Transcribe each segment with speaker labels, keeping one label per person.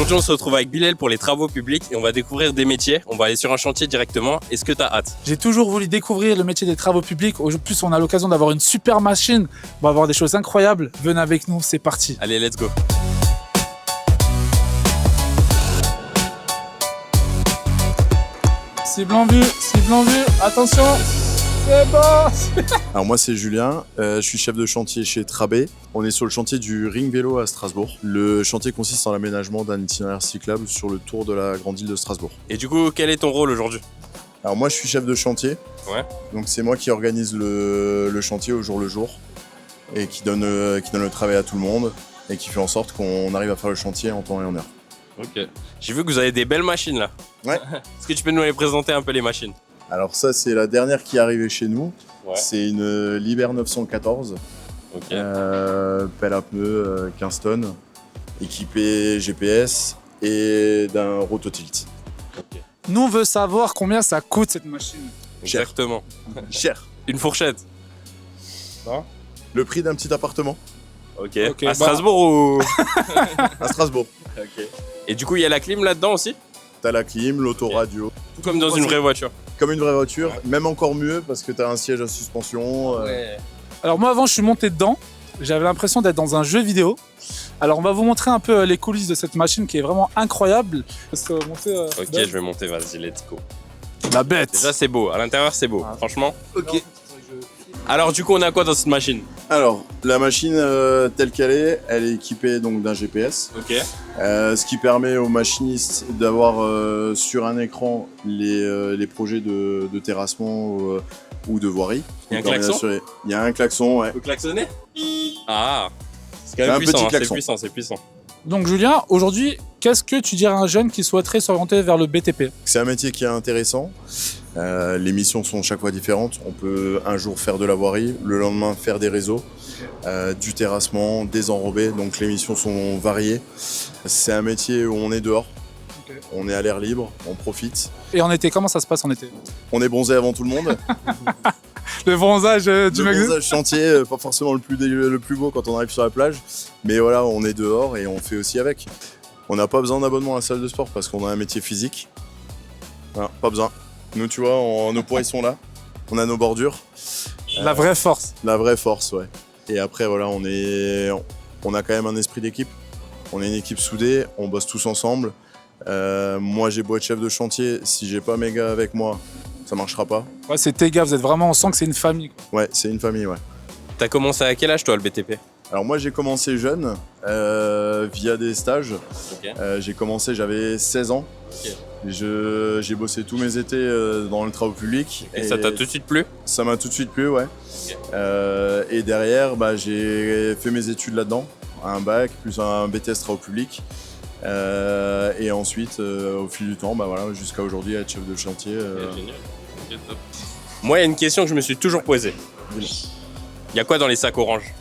Speaker 1: Aujourd'hui, on se retrouve avec Bilal pour les travaux publics et on va découvrir des métiers. On va aller sur un chantier directement. Est-ce que tu as hâte?
Speaker 2: J'ai toujours voulu découvrir le métier des travaux publics. Au plus, on a l'occasion d'avoir une super machine. On va avoir des choses incroyables. Venez avec nous, c'est parti.
Speaker 1: Allez, let's go.
Speaker 2: Cible en vue, attention. C'est bon.
Speaker 3: Alors moi c'est Julien, je suis chef de chantier chez Trabé. On est sur le chantier du Ring Vélo à Strasbourg. Le chantier consiste en l'aménagement d'un itinéraire cyclable sur le tour de la grande île de Strasbourg.
Speaker 1: Et du coup, quel est ton rôle aujourd'hui?
Speaker 3: Alors moi je suis chef de chantier, donc c'est moi qui organise le chantier au jour le jour et qui donne le travail à tout le monde et qui fait en sorte qu'on arrive à faire le chantier en temps et en heure.
Speaker 1: Ok. J'ai vu que vous avez des belles machines là.
Speaker 3: Ouais.
Speaker 1: Est-ce que tu peux nous les présenter un peu les machines?
Speaker 3: Alors ça c'est la dernière qui est arrivée chez nous,
Speaker 1: Ouais.
Speaker 3: c'est une Liber 914,
Speaker 1: Ok.
Speaker 3: pelle à pneus 15 tonnes, équipée GPS et d'un rototilt.
Speaker 1: Ok.
Speaker 2: Nous, on veut savoir combien ça coûte cette machine.
Speaker 3: Cher.
Speaker 1: Exactement.
Speaker 3: Cher.
Speaker 1: Une fourchette.
Speaker 3: Le prix d'un petit appartement
Speaker 1: Ok.
Speaker 2: Ok,
Speaker 1: À
Speaker 2: bah.
Speaker 1: Strasbourg ou?
Speaker 3: à Strasbourg.
Speaker 1: Ok. Et du coup, il y a la clim là-dedans aussi?
Speaker 3: T'as la clim, l'autoradio,
Speaker 1: Tout comme dans une vraie voiture.
Speaker 3: comme une vraie voiture, même encore mieux parce que t'as un siège à suspension.
Speaker 2: Alors moi, avant, je suis monté dedans. J'avais l'impression d'être dans un jeu vidéo. Alors, on va vous montrer un peu les coulisses de cette machine qui est vraiment incroyable. Parce que monter,
Speaker 1: Ok, je vais monter, vas-y, let's go.
Speaker 2: la bête.
Speaker 1: Déjà, c'est beau. À l'intérieur, c'est beau.
Speaker 2: Ah.
Speaker 1: Franchement. Ok. Alors, du coup, on a quoi dans cette machine?
Speaker 3: Alors, la machine telle qu'elle est, elle est équipée donc d'un GPS,
Speaker 1: Ok.
Speaker 3: ce qui permet aux machinistes d'avoir sur un écran les projets de terrassement ou de voirie.
Speaker 1: Il y a un
Speaker 3: Qui permet
Speaker 1: klaxon?
Speaker 3: d'assurer- Il y a un klaxon, ouais.
Speaker 1: Faut klaxonner? Ah. C'est quand
Speaker 3: C'est
Speaker 1: même
Speaker 3: un
Speaker 1: puissant,
Speaker 3: petit
Speaker 1: hein, c'est
Speaker 3: klaxon.
Speaker 1: puissant, c'est puissant.
Speaker 2: Donc, Julien, aujourd'hui, qu'est-ce que tu dirais à un jeune qui souhaiterait s'orienter vers le BTP?
Speaker 3: C'est un métier qui est intéressant. Les missions sont chaque fois différentes. On peut un jour faire de la voirie, le lendemain faire des réseaux, du terrassement, des enrobés. Donc les missions sont variées. C'est un métier où on est dehors,
Speaker 2: Ok.
Speaker 3: on est à l'air libre, on profite.
Speaker 2: Et en été, comment ça se passe en été?
Speaker 3: On est bronzé avant tout le monde.
Speaker 2: Le bronzage du
Speaker 3: Le
Speaker 2: magasin.
Speaker 3: bronzage chantier, pas forcément le plus beau quand on arrive sur la plage. Mais voilà, on est dehors et on fait aussi avec. On n'a pas besoin d'abonnement à la salle de sport parce qu'on a un métier physique. Voilà, pas besoin. Nous, tu vois, nos poids ils sont là. On a nos bordures.
Speaker 2: La vraie force.
Speaker 3: La vraie force, ouais. Et après, voilà, on a quand même un esprit d'équipe. On est une équipe soudée, on bosse tous ensemble. Moi, j'ai beau être chef de chantier, si j'ai pas mes gars avec moi, ça marchera pas.
Speaker 2: Ouais, c'est tes gars, vous êtes vraiment, on sent que c'est une famille.
Speaker 3: Ouais, c'est une famille, ouais.
Speaker 1: T'as commencé à quel âge, toi, le BTP?
Speaker 3: Alors moi, j'ai commencé jeune, via des stages.
Speaker 1: Ok.
Speaker 3: J'ai commencé, j'avais 16 ans.
Speaker 1: Ok.
Speaker 3: J'ai bossé tous mes étés dans le travaux public.
Speaker 1: Et ça t'a tout de suite plu?
Speaker 3: Ça m'a tout de suite plu, ouais.
Speaker 1: Ok.
Speaker 3: Et derrière, j'ai fait mes études là-dedans, un bac plus un BTS travaux publics. Et ensuite, au fil du temps, voilà, jusqu'à aujourd'hui, être chef de chantier.
Speaker 1: Génial. Ok, top. Moi, il y a une question que je me suis toujours posée. Il y a quoi dans les sacs orange?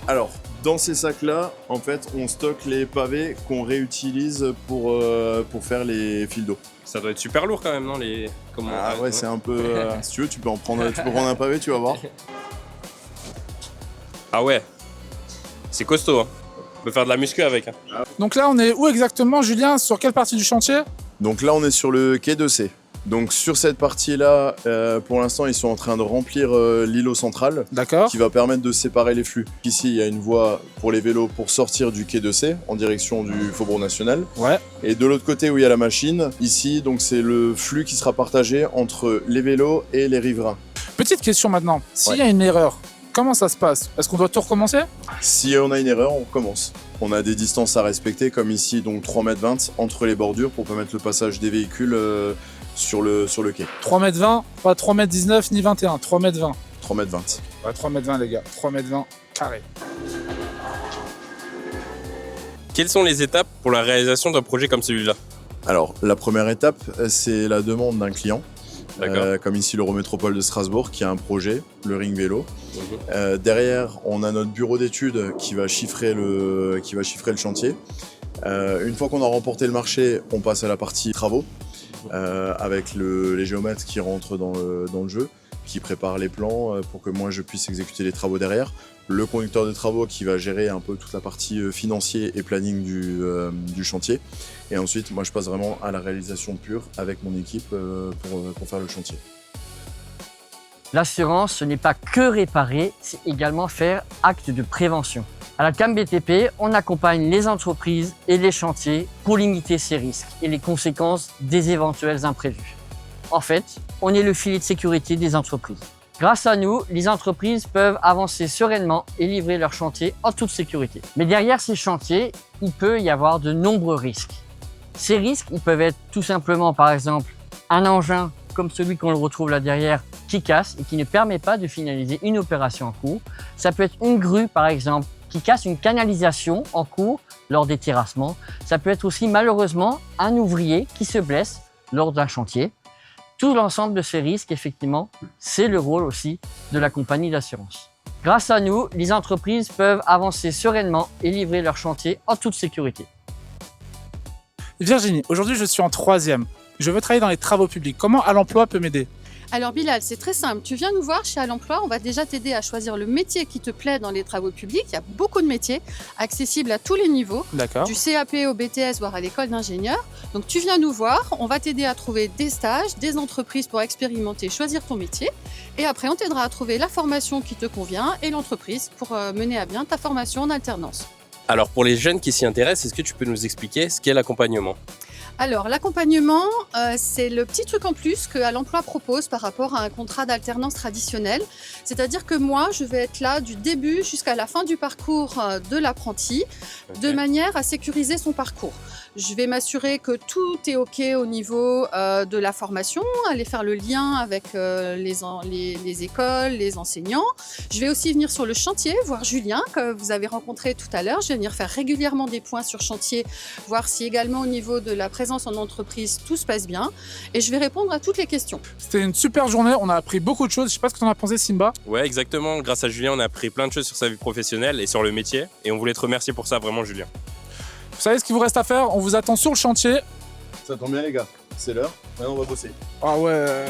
Speaker 3: Alors, dans ces sacs-là, en fait, on stocke les pavés qu'on réutilise pour faire les fils d'eau.
Speaker 1: Ça doit être super lourd quand même, non les... Comment...
Speaker 3: Ah ouais, c'est un peu... si tu veux, tu peux prendre un pavé, tu vas voir.
Speaker 1: Ah ouais. C'est costaud, hein. On peut faire de la muscu avec. Hein.
Speaker 2: Donc là, on est où exactement, Julien? Sur quelle partie du chantier?
Speaker 3: Donc là, on est sur le quai 2C. Donc sur cette partie-là, pour l'instant, ils sont en train de remplir l'îlot central
Speaker 2: D'accord.
Speaker 3: qui va permettre de séparer les flux. Ici, il y a une voie pour les vélos pour sortir du quai 2C en direction du Faubourg National.
Speaker 2: Ouais.
Speaker 3: Et de l'autre côté où il y a la machine, ici, donc c'est le flux qui sera partagé entre les vélos et les riverains.
Speaker 2: Petite question maintenant. S'il
Speaker 3: Ouais.
Speaker 2: y a une erreur, comment ça se passe? Est-ce qu'on doit tout recommencer?
Speaker 3: Si on a une erreur, on recommence. On a des distances à respecter, comme ici, donc 3,20 m entre les bordures pour permettre le passage des véhicules sur le quai.
Speaker 2: 3,20 m, pas 3,19 m ni 21, 3,20 m.
Speaker 3: 3,20 m.
Speaker 2: Ouais, 3,20 m les gars, 3,20 m carré.
Speaker 1: Quelles sont les étapes pour la réalisation d'un projet comme celui-là?
Speaker 3: Alors, la première étape, c'est la demande d'un client.
Speaker 1: D'accord.
Speaker 3: Comme ici l'Eurométropole de Strasbourg qui a un projet, le Ring Vélo. Derrière, on a notre bureau d'études qui va chiffrer le chantier. Une fois qu'on a remporté le marché, on passe à la partie travaux avec les géomètres qui rentrent dans le jeu. qui prépare les plans pour que moi je puisse exécuter les travaux derrière. Le conducteur de travaux qui va gérer un peu toute la partie financier et planning du chantier. Et ensuite, moi je passe vraiment à la réalisation pure avec mon équipe pour faire le chantier.
Speaker 4: L'assurance, ce n'est pas que réparer, c'est également faire acte de prévention. À la CAM BTP, on accompagne les entreprises et les chantiers pour limiter ces risques et les conséquences des éventuels imprévus. En fait, on est le filet de sécurité des entreprises. Grâce à nous, les entreprises peuvent avancer sereinement et livrer leurs chantiers en toute sécurité. Mais derrière ces chantiers, il peut y avoir de nombreux risques. Ces risques, ils peuvent être tout simplement, par exemple, un engin comme celui qu'on le retrouve là derrière, qui casse et qui ne permet pas de finaliser une opération en cours. Ça peut être une grue, par exemple, qui casse une canalisation en cours lors des terrassements. Ça peut être aussi, malheureusement, un ouvrier qui se blesse lors d'un chantier. Tout l'ensemble de ces risques, effectivement, c'est le rôle aussi de la compagnie d'assurance. Grâce à nous, les entreprises peuvent avancer sereinement et livrer leurs chantiers en toute sécurité.
Speaker 2: Virginie, aujourd'hui je suis en 3e. Je veux travailler dans les travaux publics. Comment À l'emploi peut m'aider?
Speaker 5: Alors Bilal, c'est très simple. Tu viens nous voir chez À l'emploi, on va déjà t'aider à choisir le métier qui te plaît dans les travaux publics. Il y a beaucoup de métiers accessibles à tous les niveaux,
Speaker 2: D'accord.
Speaker 5: du CAP au BTS, voire à l'école d'ingénieur. Donc tu viens nous voir, on va t'aider à trouver des stages, des entreprises pour expérimenter, choisir ton métier. Et après, on t'aidera à trouver la formation qui te convient et l'entreprise pour mener à bien ta formation en alternance.
Speaker 1: Alors pour les jeunes qui s'y intéressent, est-ce que tu peux nous expliquer ce qu'est l'accompagnement ?
Speaker 5: Alors, l'accompagnement, c'est le petit truc en plus que À l'emploi propose par rapport à un contrat d'alternance traditionnel. C'est-à-dire que moi, je vais être là du début jusqu'à la fin du parcours de l'apprenti, de manière à sécuriser son parcours. Je vais m'assurer que tout est OK au niveau de la formation, aller faire le lien avec les écoles, les enseignants. Je vais aussi venir sur le chantier, voir Julien, que vous avez rencontré tout à l'heure. Je vais venir faire régulièrement des points sur chantier, voir si également au niveau de la présence en entreprise, tout se passe bien. Et je vais répondre à toutes les questions.
Speaker 2: C'était une super journée, on a appris beaucoup de choses. Je sais pas ce que tu en as pensé, Simba.
Speaker 1: Ouais, exactement. Grâce à Julien, on a appris plein de choses sur sa vie professionnelle et sur le métier. Et on voulait te remercier pour ça, vraiment, Julien.
Speaker 2: Vous savez ce qu'il vous reste à faire? On vous attend sur le chantier.
Speaker 3: Ça tombe bien les gars, c'est l'heure, maintenant on va bosser.
Speaker 2: Ah ouais.